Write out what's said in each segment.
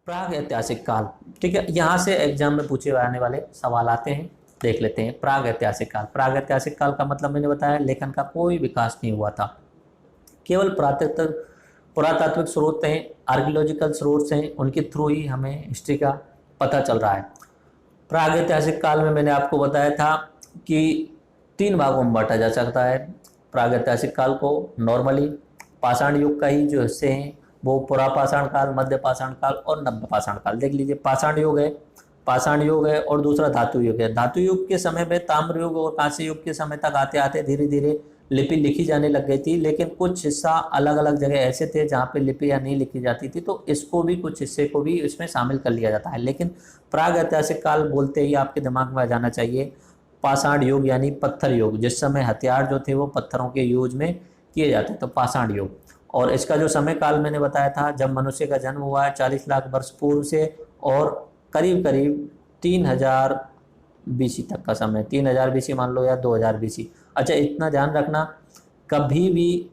प्राग ऐतिहासिक काल। ठीक है, यहाँ से एग्जाम में पूछे आने वाले सवाल आते हैं, देख लेते हैं। प्राग ऐतिहासिक काल, प्राग ऐतिहासिक काल का मतलब मैंने बताया, लेखन का कोई विकास नहीं हुआ था, केवल पुरातत्व पुरातात्विक स्रोत हैं, आर्कियोलॉजिकल स्रोत हैं, उनके थ्रू ही हमें हिस्ट्री का पता चल रहा है। प्राग ऐतिहासिक काल में मैंने आपको बताया था कि 3 भागों में बांटा जा सकता है प्राग ऐतिहासिक काल को। नॉर्मली पाषाण युग का ही जो हिस्से हैं वो पुरा पाषाण काल, मध्य पाषाण काल और नव्य पाषाण काल। देख लीजिए, पाषाण युग है और दूसरा धातु युग है। धातु युग के समय में ताम्र युग और कांस्य युग के समय तक आते आते धीरे धीरे लिपि लिखी जाने लग गई थी, लेकिन कुछ हिस्सा अलग अलग जगह ऐसे थे जहाँ पे लिपि या नहीं लिखी जाती थी, तो इसको भी, कुछ हिस्से को भी इसमें शामिल कर लिया जाता है। लेकिन प्राग ऐतिहासिक काल बोलते ही आपके दिमाग में आ जाना चाहिए पाषाण युग, यानी पत्थर युग, जिस समय हथियार जो थे वो पत्थरों के यूज में किए जाते, तो पाषाण युग। और इसका जो समय काल मैंने बताया था, जब मनुष्य का जन्म हुआ है 40 लाख वर्ष पूर्व से, और करीब करीब 3000 बीसी तक का समय, 3000 बीसी मान लो या 2000 बीसी। अच्छा, इतना ध्यान रखना, कभी भी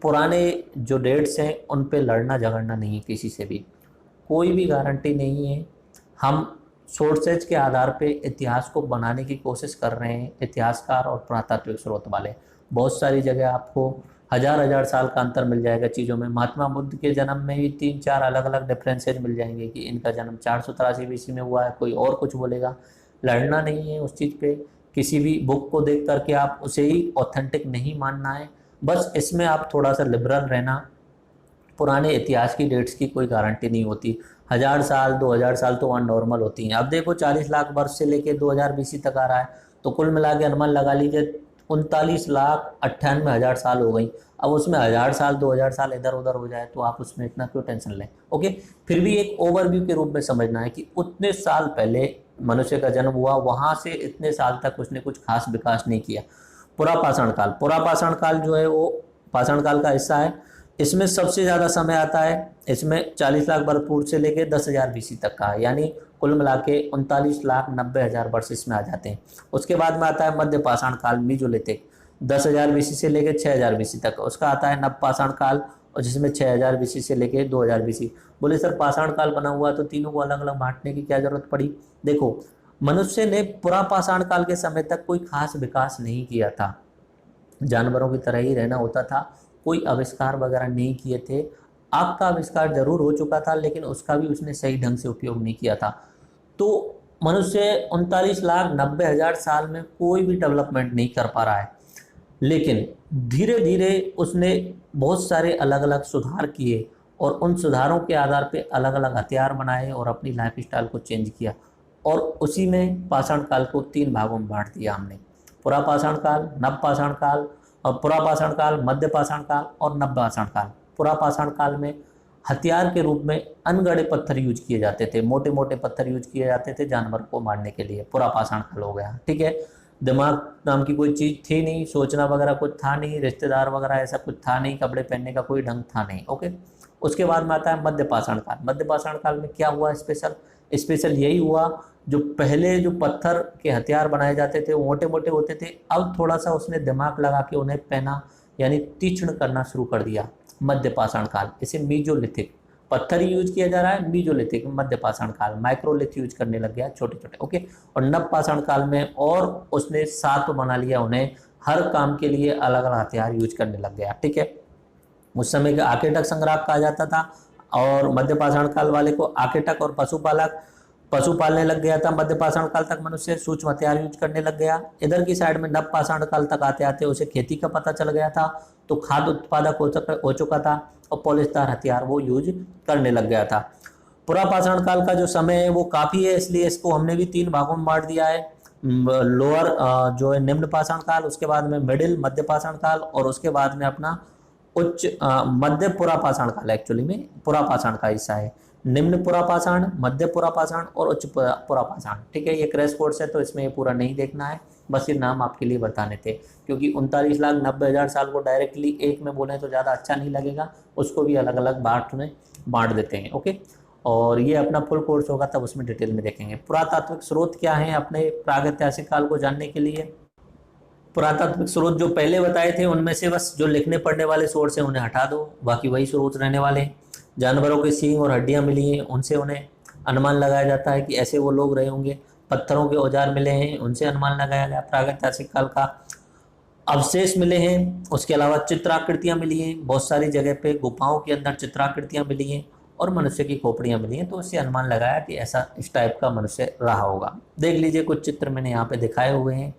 पुराने जो डेट्स हैं उन पे लड़ना झगड़ना नहीं है किसी से भी, कोई भी गारंटी नहीं है। हम सोर्सेज के आधार पे इतिहास को बनाने की कोशिश कर रहे हैं, इतिहासकार और पुरातात्विक स्रोत वाले। बहुत सारी जगह आपको हजार हजार साल का अंतर मिल जाएगा चीज़ों में। महात्मा बुद्ध के जन्म में भी 3-4 अलग अलग डिफरेंसेज मिल जाएंगे कि इनका जन्म 483 बीसी में हुआ है, कोई और कुछ बोलेगा। लड़ना नहीं है उस चीज़ पे, किसी भी बुक को देख करके आप उसे ही ऑथेंटिक नहीं मानना है। बस इसमें आप थोड़ा सा लिबरल रहना, पुराने इतिहास की डेट्स की कोई गारंटी नहीं होती। 1000 साल 2000 साल तो वहाँ नॉर्मल होती हैं। अब देखो 40 लाख वर्ष से लेके 2000 बीसी तक आ रहा है, तो कुल मिला के अनुमान लगा लीजिए 39,98,000 साल हो गई। अब उसमें 1000 साल 2000 साल इधर उधर हो जाए तो आप उसमें इतना क्यों टेंशन लें। ओके, फिर भी एक ओवरव्यू के रूप में समझना है कि उतने साल पहले मनुष्य का जन्म हुआ, वहां से इतने साल तक उसने कुछ खास विकास नहीं किया। पुरा पाषाण काल जो है वो पाषाण काल का हिस्सा है। इसमें सबसे ज़्यादा समय आता है, इसमें 40 लाख वर्ष पूर्व से लेकर 10,000 बीसी तक का है, यानी कुल मिला के 39,90,000 वर्ष इसमें आ जाते हैं। उसके बाद में आता है मध्य पाषाण काल, मीजोलिथिक, 10,000 बीसी से लेकर 6,000 बीसी तक। उसका आता है नव पाषाण काल, और जिसमें 6,000 बीसी से लेकर 2,000 बीसी। बोले सर पाषाण काल बना हुआ तो तीनों को अलग अलग बांटने की क्या जरूरत पड़ी। देखो, मनुष्य ने पुरा पाषाण काल के समय तक कोई खास विकास नहीं किया था, जानवरों की तरह ही रहना होता था, कोई आविष्कार वगैरह नहीं किए थे। आग का आविष्कार जरूर हो चुका था, लेकिन उसका भी उसने सही ढंग से उपयोग नहीं किया था। तो मनुष्य 39,90,000 साल में कोई भी डेवलपमेंट नहीं कर पा रहा है, लेकिन धीरे धीरे उसने बहुत सारे अलग अलग सुधार किए, और उन सुधारों के आधार पे अलग अलग हथियार बनाए और अपनी लाइफ स्टाइल को चेंज किया। और उसी में पाषाण काल को 3 भागों में बांट दिया हमने, पुरा पाषाण काल, नव पाषाण काल, और पुरा पाषाण काल, मध्य पाषाण काल और नव पाषाण काल। पुरा पाषाण काल में हथियार के रूप में अनगढ़े पत्थर यूज किए जाते थे, मोटे मोटे पत्थर यूज किए जाते थे जानवर को मारने के लिए। पुरा पाषाण काल हो गया, ठीक है। दिमाग नाम की कोई चीज़ थी नहीं, सोचना वगैरह कुछ था नहीं, रिश्तेदार वगैरह ऐसा कुछ था नहीं, कपड़े पहनने का कोई ढंग था नहीं। ओके, उसके बाद में आता है मध्य पाषाण काल। मध्य पाषाण काल में क्या हुआ स्पेशल यही हुआ, जो पहले जो पत्थर के हथियार बनाए जाते थे वो मोटे मोटे होते थे, अब थोड़ा सा उसने दिमाग लगा के उन्हें पहना, यानी तीक्ष्ण करना शुरू कर दिया। मध्य पाषाण काल, इसे मीजोलिथिक, पत्थर ही यूज किया जा रहा है, मीजोलिथिक मध्य पाषाण काल। माइक्रोलिथ यूज करने लग गया, छोटे छोटे। ओके, और नव पाषाण काल में और उसने सात बना लिया, उन्हें हर काम के लिए अलग अलग हथियार यूज करने लग गया, ठीक है। उस समय का आकेटक संग्राहक कहा जाता था, और मध्य पाषाण काल वाले को आकेटक और पशुपालक, पशु पालने लग गया था। मध्य पाषाण काल तक मनुष्य सूक्ष्म हथियार यूज करने लग गया। इधर की साइड में नव पाषाण काल तक आते आते उसे खेती का पता चल गया था, तो खाद्य उत्पादक हो चुका था, और पॉलिस्टर हथियार वो यूज करने लग गया था। पुरा पाषाण काल का जो समय है वो काफी है, इसलिए इसको हमने भी 3 भागों में बांट दिया है। लोअर जो है निम्न पाषाण काल, उसके बाद में मिडिल मध्य पाषाण काल, और उसके बाद में अपना उच्च मध्य पुरा पाषाण काल। एक्चुअली में पुरा पाषाण का हिस्सा है निम्न पुरा पाषाण, मध्य पुरा पाषाण और उच्च पुरा पाषाण, ठीक है। ये क्रैश कोर्स है तो इसमें ये पूरा नहीं देखना है, बस ये नाम आपके लिए बताने थे, क्योंकि 39,90,000 साल को डायरेक्टली एक में बोले तो ज़्यादा अच्छा नहीं लगेगा, उसको भी अलग अलग पार्ट में बांट देते हैं। ओके, और ये अपना फुल कोर्स होगा तब उसमें डिटेल में देखेंगे। पुरातात्विक स्रोत क्या है अपने प्रागैतिहासिक काल को जानने के लिए। पुरातात्विक स्रोत जो पहले बताए थे उनमें से बस जो लिखने पढ़ने वाले सोर्स हैं उन्हें हटा दो, बाकी वही स्रोत रहने वाले हैं। जानवरों के सींग और हड्डियां मिली हैं, उनसे उन्हें अनुमान लगाया जाता है कि ऐसे वो लोग रहे होंगे। पत्थरों के औजार मिले हैं, उनसे अनुमान लगाया गया प्रागैतिहासिक काल का। अवशेष मिले हैं, उसके अलावा चित्राकृतियां मिली हैं, बहुत सारी जगह पे गुफाओं के अंदर चित्राकृतियां मिली हैं और मनुष्य की खोपड़ियां मिली हैं, तो उससे अनुमान लगाया कि ऐसा इस टाइप का मनुष्य रहा होगा। देख लीजिए कुछ चित्र मैंने यहाँ पे दिखाए हुए हैं।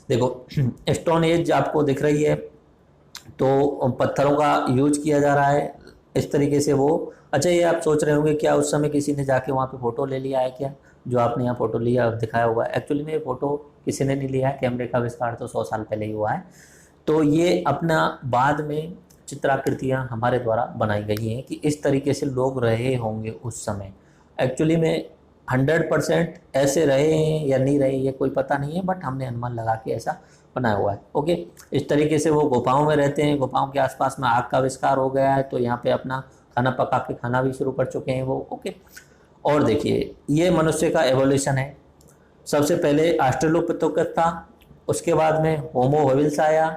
देखो स्टोन एज आपको दिख रही है, तो पत्थरों का यूज किया जा रहा है इस तरीके से वो। अच्छा, ये आप सोच रहे होंगे क्या उस समय किसी ने जाके वहाँ पे फोटो ले लिया है क्या, जो आपने यहाँ फोटो लिया दिखाया हुआ है? एक्चुअली में ये फोटो किसी ने नहीं लिया है, कैमरे का आविष्कार तो 100 साल पहले ही हुआ है। तो ये अपना बाद में चित्राकृतियाँ हमारे द्वारा बनाई गई हैं कि इस तरीके से लोग रहे होंगे उस समय। एक्चुअली में 100% ऐसे रहे हैं या नहीं रहे ये कोई पता नहीं है, बट हमने अनुमान लगा के ऐसा बनाया हुआ है। ओके, इस तरीके से वो गुफाओं में रहते हैं, गुफाओं के आसपास में आग का आविष्कार हो गया है, तो यहाँ पे अपना खाना पका के खाना भी शुरू कर चुके हैं वो। ओके, और देखिए ये मनुष्य का एवोल्यूशन है। सबसे पहले ऑस्ट्रेलोपिथेकस था, उसके बाद में होमो हेबिलिस आया,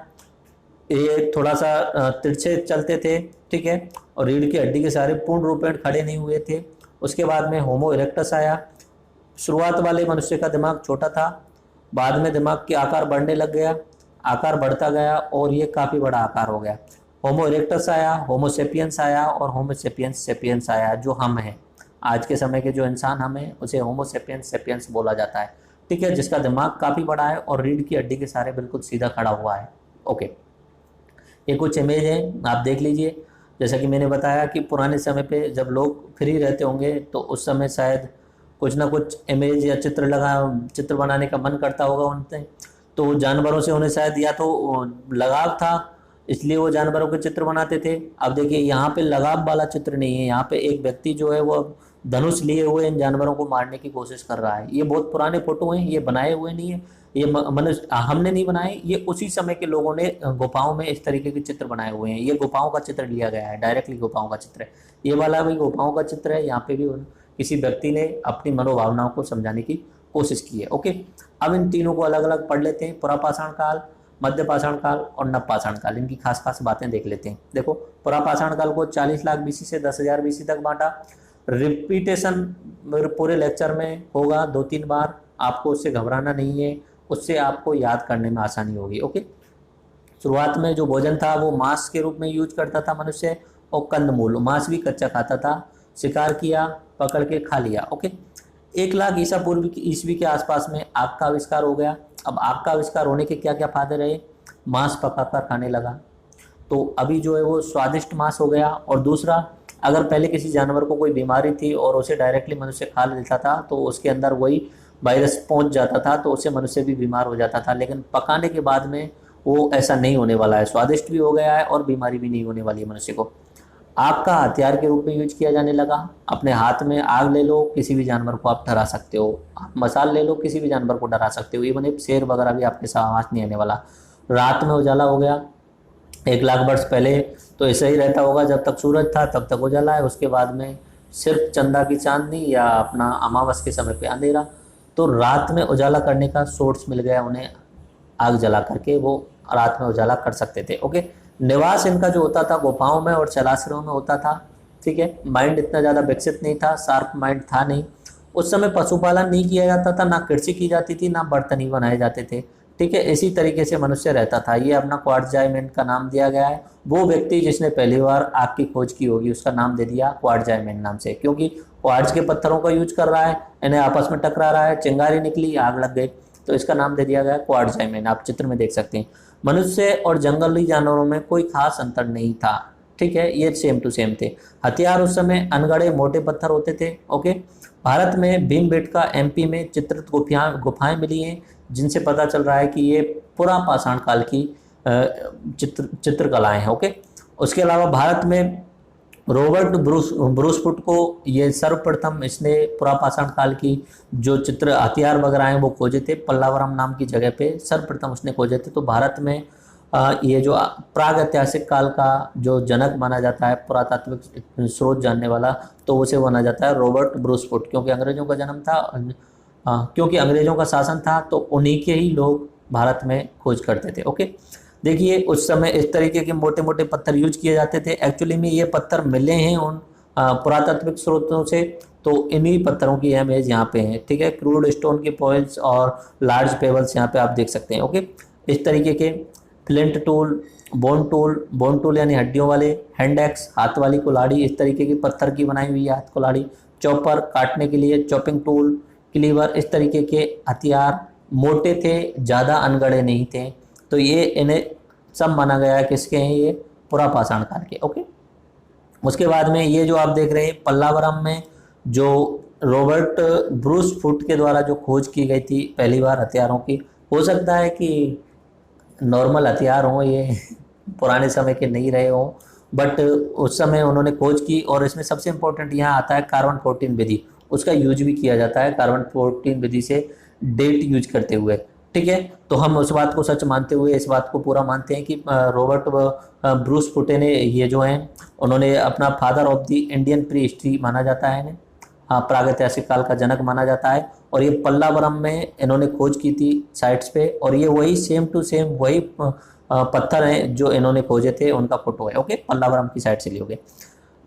ये थोड़ा सा तिरछे चलते थे, ठीक है, और रीढ़ की हड्डी के सहारे पूर्ण रूप में खड़े नहीं हुए थे। उसके बाद में होमो इरेक्टस आया। शुरुआत वाले मनुष्य का दिमाग छोटा था, बाद में दिमाग के आकार बढ़ने लग गया, आकार बढ़ता गया और ये काफ़ी बड़ा आकार हो गया। होमो इरेक्टस आया, होमो सेपियंस आया और होमो सेपियंस सेपियंस आया, जो हम हैं आज के समय के जो इंसान हम हैं उसे होमो सेपियंस सेपियंस बोला जाता है, ठीक है, जिसका दिमाग काफ़ी बड़ा है और रीढ़ की हड्डी के सहारे बिल्कुल सीधा खड़ा हुआ है। ओके, ये कुछ इमेज हैं, आप देख लीजिए। जैसा कि मैंने बताया कि पुराने समय पे जब लोग फ्री रहते होंगे तो उस समय शायद कुछ ना कुछ इमेज या चित्र बनाने का मन करता होगा उनसे, तो जानवरों से उन्हें शायद या तो लगाव था इसलिए वो जानवरों के चित्र बनाते थे। अब देखिए यहाँ पे लगाव वाला चित्र नहीं है, यहाँ पे एक व्यक्ति जो है वो धनुष लिए हुए इन जानवरों को मारने की कोशिश कर रहा है। ये बहुत पुराने फोटो हैं, ये बनाए हुए नहीं है, ये मनुष्य हमने नहीं बनाए, ये उसी समय के लोगों ने गुफाओं में इस तरीके के चित्र बनाए हुए हैं। ये गुफाओं का चित्र लिया गया है, डायरेक्टली गुफाओं का चित्र है। ये वाला भी गुफाओं का चित्र है, यहाँ पे भी किसी व्यक्ति ने अपनी मनोभावनाओं को समझाने की कोशिश की है। ओके, अब इन तीनों को अलग अलग पढ़ लेते हैं, पुरापाषाण काल, मध्य पाषाण काल और नवपाषाण काल। इनकी खास खास बातें देख लेते हैं। देखो, पुरापाषाण काल को 40 लाख बीसी से 10,000 बीसी तक बांटा। रिपीटेशन पूरे लेक्चर में होगा 2-3 बार, आपको उससे घबराना नहीं है, उससे आपको याद करने में आसानी होगी। ओके, शुरुआत में जो भोजन था वो मांस के रूप में यूज करता था मनुष्य, और कंदमूल, मांस भी कच्चा खाता था, शिकार किया, पकड़ के खा लिया। ओके, 1 लाख ईसा पूर्व की ईस्वी के आसपास में आग का आविष्कार हो गया। अब आग का आविष्कार होने के क्या क्या फायदे रहे? मांस पकाकर खाने लगा, तो अभी जो है वो स्वादिष्ट मांस हो गया। और दूसरा, अगर पहले किसी जानवर को कोई बीमारी थी और उसे डायरेक्टली मनुष्य खा लेता था तो उसके अंदर वही वायरस पहुंच जाता था, तो उससे मनुष्य भी बीमार हो जाता था। लेकिन पकाने के बाद में वो ऐसा नहीं होने वाला है, स्वादिष्ट भी हो गया है और बीमारी भी नहीं होने वाली है मनुष्य को। आग का हथियार के रूप में यूज किया जाने लगा। अपने हाथ में आग ले लो, किसी भी जानवर को आप डरा सकते हो। आप मसाल ले लो, किसी भी जानवर को डरा सकते हो, इवन एक शेर वगैरह भी आपके सामने नहीं आने वाला। रात में उजाला हो गया। 1 लाख वर्ष पहले तो ऐसा ही रहता होगा, जब तक सूरज था तब तक उजाला है, उसके बाद में सिर्फ चंदा की चांदनी या अपना अमावस के समय पे अंधेरा। तो रात में उजाला करने का सोर्स मिल गया उन्हें, आग जला करके वो रात में उजाला कर सकते थे। ओके, निवास इनका जो होता था गुफाओं में और जलाशयों में होता था, ठीक है। माइंड इतना ज़्यादा विकसित नहीं था, शार्प माइंड था नहीं। उस समय पशुपालन नहीं किया जाता था, ना कृषि की जाती थी, ना बर्तन ही बनाए जाते थे, ठीक है। इसी तरीके से मनुष्य रहता था। ये अपना क्वार्टजाइमैन का नाम दिया गया है। वो व्यक्ति जिसने पहली बार आग की खोज की होगी उसका नाम दे दिया क्वार्टजाइमैन नाम से, क्योंकि क्वार्ट्ज के पत्थरों का यूज कर रहा है, इन्हें आपस में टकरा रहा है, चिंगारी निकली, आग लग गई, तो इसका नाम दे दिया गया क्वार्टजाइमैन। आप चित्र में देख सकते हैं। मनुष्य और जंगली जानवरों में कोई खास अंतर नहीं था, ठीक है, ये सेम टू सेम थे। हथियार उस समय अनगढ़े मोटे पत्थर होते थे। ओके, भारत में भीमबेटका एमपी में चित्रित गुफाएं मिली हैं, जिनसे पता चल रहा है कि ये पुरापाषाण काल की चित्रकलाएं हैं। ओके, उसके अलावा भारत में रॉबर्ट ब्रूसफुट को ये सर्वप्रथम इसने पुरापाषाण काल की जो चित्र हथियार वगैरह हैं वो खोजे थे। पल्लावरम नाम की जगह पे सर्वप्रथम उसने खोजे थे। तो भारत में ये जो प्राग ऐतिहासिक काल का जो जनक माना जाता है, पुरातात्विक स्रोत जानने वाला, तो उसे माना जाता है रॉबर्ट ब्रूसफुट, क्योंकि अंग्रेजों का जन्म था, क्योंकि अंग्रेजों का शासन था, तो उन्हीं के ही लोग भारत में खोज करते थे। ओके, देखिए उस समय इस तरीके के मोटे मोटे पत्थर यूज किए जाते थे। एक्चुअली में ये पत्थर मिले हैं उन पुरातात्विक स्रोतों से, तो इन्हीं पत्थरों की इमेज यहाँ पे है, ठीक है। क्रूड स्टोन के पॉइल्स और लार्ज पेबल्स यहाँ पे आप देख सकते हैं, ओके। इस तरीके के फ्लिंट टूल, बोन टूल यानी हड्डियों वाले, हैंड एक्स हाथ वाली कुल्हाड़ी, इस तरीके की पत्थर की बनाई हुई है हाथ कुल्हाड़ी, चॉपर काटने के लिए, चॉपिंग टूल, क्लीवर, इस तरीके के हथियार मोटे थे, ज़्यादा अनगढ़े नहीं थे। तो ये इन्हें सब माना गया है किसके हैं, ये पुरापाषाण काल के, ओके। उसके बाद में ये जो आप देख रहे हैं पल्लावरम में जो रॉबर्ट ब्रूस फुट के द्वारा जो खोज की गई थी पहली बार हथियारों की, हो सकता है कि नॉर्मल हथियार हों, ये पुराने समय के नहीं रहे हों, बट उस समय उन्होंने खोज की। और इसमें सबसे इम्पोर्टेंट यहाँ आता है कार्बन 14 विधि, उसका यूज भी किया जाता है कार्बन 14 विधि से डेट यूज करते हुए, ठीक है। तो हम उस बात को सच मानते हुए इस बात को पूरा मानते हैं कि रॉबर्ट ब्रूस फुटे ने ये जो हैं उन्होंने अपना father of the Indian pre history माना जाता है इन्हें, हाँ, प्रागैतिहासिक काल का जनक माना जाता है। और ये पल्लावरम में इन्होंने खोज की थी साइट्स पे, और ये वही सेम टू सेम वही पत्थर हैं जो इन्होंने खोजे थे, उनका फोटो है, ओके। पल्लावरम की साइड से लिए होंगे।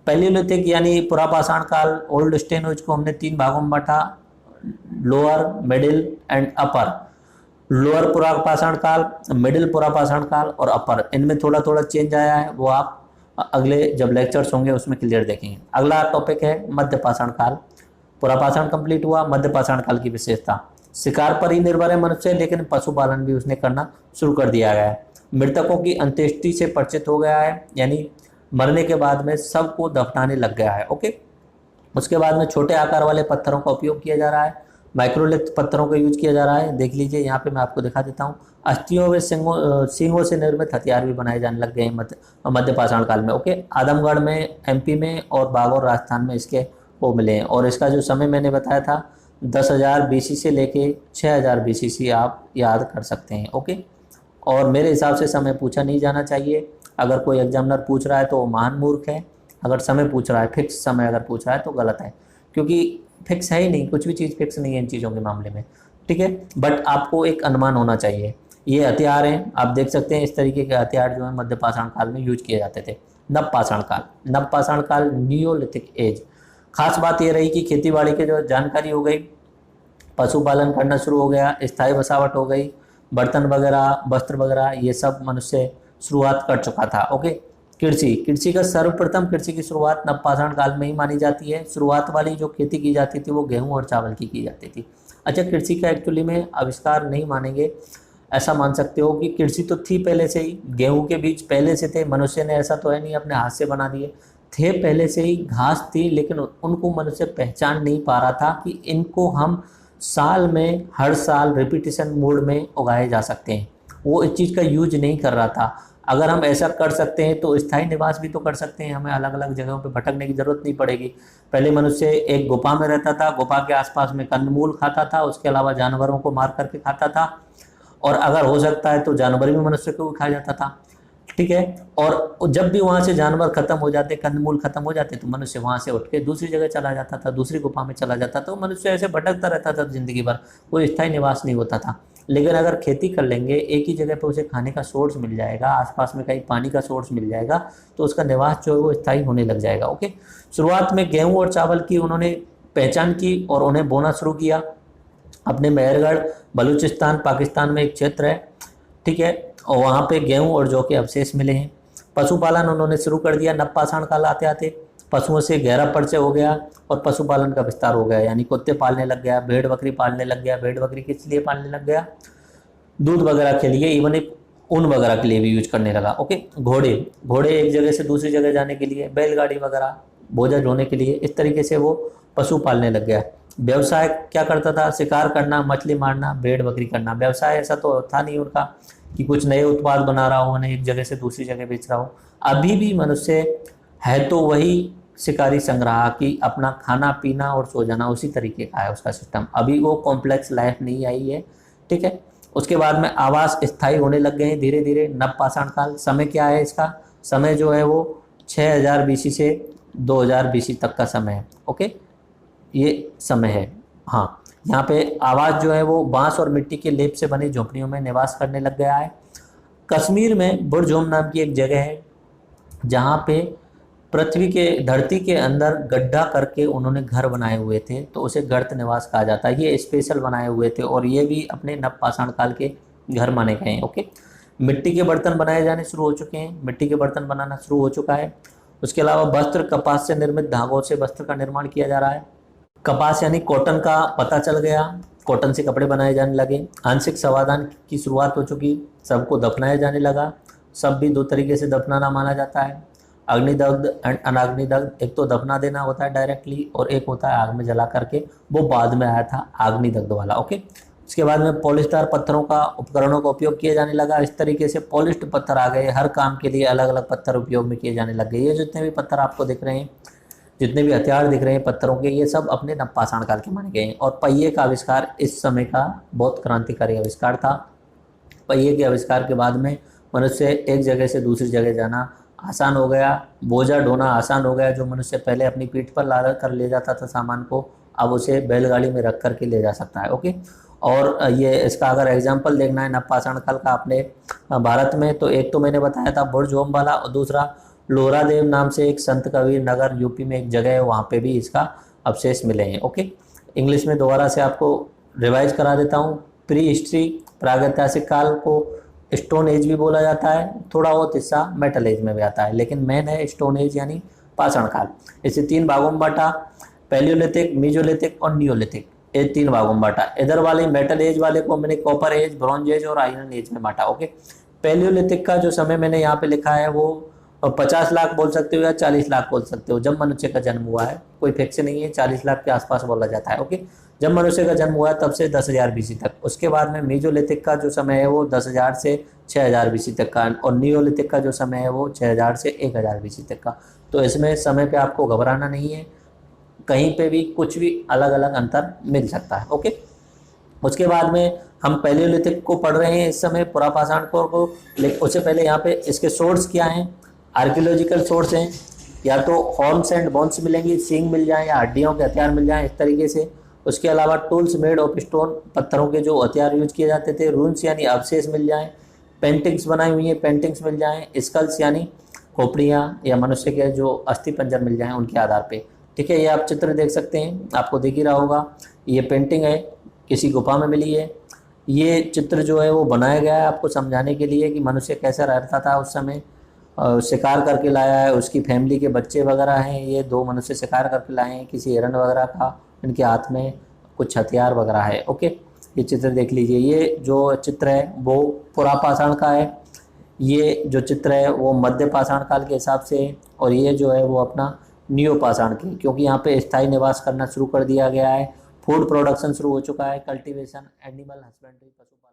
पैलियोलिथिक यानी पुरापाषाण काल, ओल्ड स्टोन एज को हमने 3 भागों में बांटा, lower, middle and upper. Lower पुरापाषाण काल, मिडिल पुरापाषाण काल और अपर, इनमें थोड़ा थोड़ा चेंज आया है, वो आप अगले जब लेक्चर्स होंगे उसमें क्लियर देखेंगे। अगला टॉपिक है मध्यपाषाण काल। पुरापाषाण कंप्लीट हुआ, मध्यपाषाण काल की विशेषता, शिकार पर ही निर्भर है मनुष्य, लेकिन पशुपालन भी उसने करना शुरू कर दिया गया है। मृतकों की अंत्येष्टि से परिचित हो गया है, यानी मरने के बाद में सबको दफनाने लग गया है, ओके। उसके बाद में छोटे आकार वाले पत्थरों का उपयोग किया जा रहा है, माइक्रोलिथ पत्थरों का यूज किया जा रहा है। देख लीजिए यहाँ पे मैं आपको दिखा देता हूँ, अस्थियों व सींगों से निर्मित हथियार भी बनाए जाने लग गए हैं मध्यपाषाण काल में, ओके। आदमगढ़ में, एमपी में और बागौर राजस्थान में इसके वो मिले हैं। और इसका जो समय मैंने बताया था 10,000 BC से लेके 6,000 BC आप याद कर सकते हैं, ओके। और मेरे हिसाब से समय पूछा नहीं जाना चाहिए, अगर कोई एग्जामिनर पूछ रहा है तो वो महान मूर्ख है। अगर समय पूछ रहा है, फिक्स समय अगर पूछ रहा है तो गलत है, क्योंकि फिक्स है ही नहीं, कुछ भी चीज़ फिक्स नहीं है इन चीज़ों के मामले में, ठीक है। बट आपको एक अनुमान होना चाहिए। ये हथियार हैं, आप देख सकते हैं इस तरीके के हथियार जो है मध्यपाषाण काल में यूज किए जाते थे। नवपाषाण काल, नवपाषाण काल नियोलिथिक एज। खास बात ये रही कि खेतीबाड़ी की जो जानकारी हो गई, पशुपालन करना शुरू हो गया, स्थायी बसावट हो गई, बर्तन वगैरह, वस्त्र वगैरह, ये सब मनुष्य शुरुआत कर चुका था, ओके। कृषि का सर्वप्रथम कृषि की शुरुआत नवपाषाण काल में ही मानी जाती है। शुरुआत वाली जो खेती की जाती थी वो गेहूं और चावल की जाती थी। अच्छा, कृषि का एक्चुअली में आविष्कार नहीं मानेंगे, ऐसा मान सकते हो कि कृषि तो थी पहले से ही, गेहूं के बीज पहले से थे, मनुष्य ने ऐसा तो है नहीं अपने हाथ से बना दिए, थे पहले से ही, घास थी, लेकिन उनको मनुष्य पहचान नहीं पा रहा था कि इनको हम साल में हर साल रिपीटेशन मोड में उगाए जा सकते हैं। वो इस चीज़ का यूज नहीं कर रहा था। अगर हम ऐसा कर सकते हैं तो स्थायी निवास भी तो कर सकते हैं, हमें अलग अलग जगहों पे भटकने की ज़रूरत नहीं पड़ेगी। पहले मनुष्य एक गुफा में रहता था, गुफा के आसपास में कंदमूल खाता था, उसके अलावा जानवरों को मार करके खाता था, और अगर हो सकता है तो जानवर भी मनुष्य को खाया जाता था, ठीक है। और जब भी वहाँ से जानवर खत्म हो जाते, कंदमूल खत्म हो जाते, तो मनुष्य वहाँ से उठ के दूसरी जगह चला जाता था, दूसरी गुफा में चला जाता था। तो मनुष्य ऐसे भटकता रहता था जिंदगी भर, कोई स्थायी निवास नहीं होता था। लेकिन अगर खेती कर लेंगे, एक ही जगह पर उसे खाने का सोर्स मिल जाएगा, आसपास में कहीं पानी का सोर्स मिल जाएगा, तो उसका निवास जो है वो स्थायी होने लग जाएगा, ओके। शुरुआत में गेहूँ और चावल की उन्होंने पहचान की और उन्हें बोना शुरू किया। अपने मेहरगढ़, बलूचिस्तान, पाकिस्तान में एक क्षेत्र है, ठीक है, और वहाँ पे गेहूं और जौ के अवशेष मिले हैं। पशुपालन उन्होंने शुरू कर दिया। नवपाषाण काल आते आते पशुओं से गहरा परिचय हो गया और पशुपालन का विस्तार हो गया, यानी कुत्ते पालने लग गया, भेड़ बकरी पालने लग गया। भेड़ बकरी किस लिए पालने लग गया? दूध वगैरह के लिए, इवन एक ऊन वगैरह के लिए भी यूज करने लगा, ओके। घोड़े एक जगह से दूसरी जगह जाने के लिए, बैलगाड़ी वगैरह बोझा ढोने के लिए, इस तरीके से वो पशु पालने लग गया। व्यवसाय क्या करता था? शिकार करना, मछली मारना, भेड़ बकरी करना। व्यवसाय ऐसा तो था नहीं उनका कि कुछ नए उत्पाद बना रहा हो, उन्हें एक जगह से दूसरी जगह बेच रहा हो। अभी भी मनुष्य है तो वही शिकारी संग्राह की, अपना खाना पीना और सो जाना उसी तरीके का है उसका सिस्टम। अभी वो कॉम्प्लेक्स लाइफ नहीं आई है, ठीक है। उसके बाद में आवास स्थायी होने लग गए हैं धीरे धीरे। नवपाषाण काल, समय क्या है इसका? समय जो है वो 6000 BC से 2000 BC तक का समय है, ओके, ये समय है। हाँ, यहाँ पे आवास जो है वो बांस और मिट्टी के लेप से बनी झोंपड़ियों में निवास करने लग गया है। कश्मीर में बुरजोम नाम की एक जगह है जहाँ पे पृथ्वी के धरती के अंदर गड्ढा करके उन्होंने घर बनाए हुए थे, तो उसे गर्त निवास कहा जाता है। ये स्पेशल बनाए हुए थे और ये भी अपने नवपाषाण काल के घर माने गए हैं। ओके, मिट्टी के बर्तन बनाए जाने शुरू हो चुके हैं, मिट्टी के बर्तन बनाना शुरू हो चुका है। उसके अलावा वस्त्र, कपास से निर्मित धागों से वस्त्र का निर्माण किया जा रहा है। कपास यानी कॉटन का पता चल गया, कॉटन से कपड़े बनाए जाने लगे। आंशिक समाधान की शुरुआत हो चुकी, सबको दफनाया जाने लगा। सब भी दो तरीके से दफनाना माना जाता है, अग्निदग्ध एंड अनाग्निदग्ध। एक तो दफना देना होता है डायरेक्टली और एक होता है आग में जला करके, वो बाद में आया था अग्निदग्ध वाला। ओके, इसके बाद में पॉलिस्टर पत्थरों का उपकरणों का उपयोग किया जाने लगा। इस तरीके से पॉलिश्ड पत्थर आ गए, हर काम के लिए अलग अलग पत्थर उपयोग में किए जाने लग गए। ये जितने भी पत्थर आपको दिख रहे हैं, जितने भी हथियार दिख रहे हैं पत्थरों के, ये सब अपने नवपाषाण काल के माने गए हैं। और पहिए का आविष्कार इस समय का बहुत क्रांतिकारी आविष्कार था। पहिए के आविष्कार के बाद में मनुष्य एक जगह से दूसरी जगह जाना आसान हो गया, बोझा ढोना आसान हो गया। जो मनुष्य पहले अपनी पीठ पर ला कर ले जाता था सामान को, अब उसे बैलगाड़ी में रख करके ले जा सकता है। ओके, और ये इसका अगर एग्जाम्पल देखना है नवपाषाण काल का अपने भारत में, तो एक तो मैंने बताया था बुर्ज ओम वाला, और दूसरा लोहरादेव नाम से एक संत कबीर नगर यूपी में एक जगह है, वहाँ पे भी इसका अवशेष मिले हैं। ओके, इंग्लिश में दोबारा से आपको रिवाइज करा देता हूँ। प्री हिस्ट्री, प्रागैतिहासिक काल को स्टोन एज भी बोला जाता है, थोड़ा बहुत हिस्सा मेटल एज में भी आता है, लेकिन मेन है स्टोन एज यानी पाषाण काल। इसे 3 भागों में बांटा, पैलियोलिथिक, मीजोलिथिक और नियोलिथिक, ये 3 भागों में बांटा। इधर वाले मेटल एज वाले को मैंने कॉपर एज, ब्रॉन्ज एज और आयरन एज में बांटा। ओके, पैलियोलिथिक का जो समय मैंने यहाँ पे लिखा है वो 50 लाख बोल सकते हो या 40 लाख बोल सकते हो, जब मनुष्य का जन्म हुआ है, कोई फिक्स नहीं है, 40 लाख के आसपास बोला जाता है। ओके, जब मनुष्य का जन्म हुआ है तब से 10,000 बीसी तक। उसके बाद में मीजोलिथिक का जो समय है वो 10,000 से 6,000 बीसी तक का, और नियोलिथिक का जो समय है वो 6,000 से 1,000 बीसी तक का। तो इसमें समय पे आपको घबराना नहीं है, कहीं पे भी कुछ भी अलग अलग अंतर मिल सकता है। ओके, उसके बाद में हम पैलियोलिथिक को पढ़ रहे हैं इस समय, पुरापाषाण को, लेकिन उससे पहले यहाँ पे इसके सोर्स क्या हैं, आर्कियोलॉजिकल सोर्स हैं, या तो हॉर्न्स एंड बोन्स मिलेंगी, सींग मिल जाए या हड्डियों के हथियार मिल जाएं इस तरीके से। उसके अलावा टूल्स मेड ऑफ स्टोन, पत्थरों के जो हथियार यूज किए जाते थे, रून्स यानी अवशेष मिल जाएं, पेंटिंग्स बनाई हुई हैं पेंटिंग्स मिल जाएं, स्कल्स यानी खोपड़ियाँ या मनुष्य के जो अस्थि पंजर मिल जाएं उनके आधार पे। ठीक है, ये आप चित्र देख सकते हैं, आपको दिख ही रहा होगा, ये पेंटिंग है, किसी गुफा में मिली है। ये चित्र जो है वो बनाया गया है आपको समझाने के लिए कि मनुष्य कैसा रहता था उस समय। शिकार करके लाया है, उसकी फैमिली के बच्चे वगैरह हैं, ये 2 मनुष्य शिकार करके लाए हैं किसी हिरण वगैरह का, इनके हाथ में कुछ हथियार वगैरह है। ओके, ये चित्र देख लीजिए। ये जो चित्र है वो पुरापाषाण का है, ये जो चित्र है वो मध्य पाषाण काल के हिसाब से है, और ये जो है वो अपना नियोपाषाण के, क्योंकि यहाँ पे स्थायी निवास करना शुरू कर दिया गया है, फूड प्रोडक्शन शुरू हो चुका है, कल्टीवेशन, एनिमल हस्बेंड्री, पशुपालन।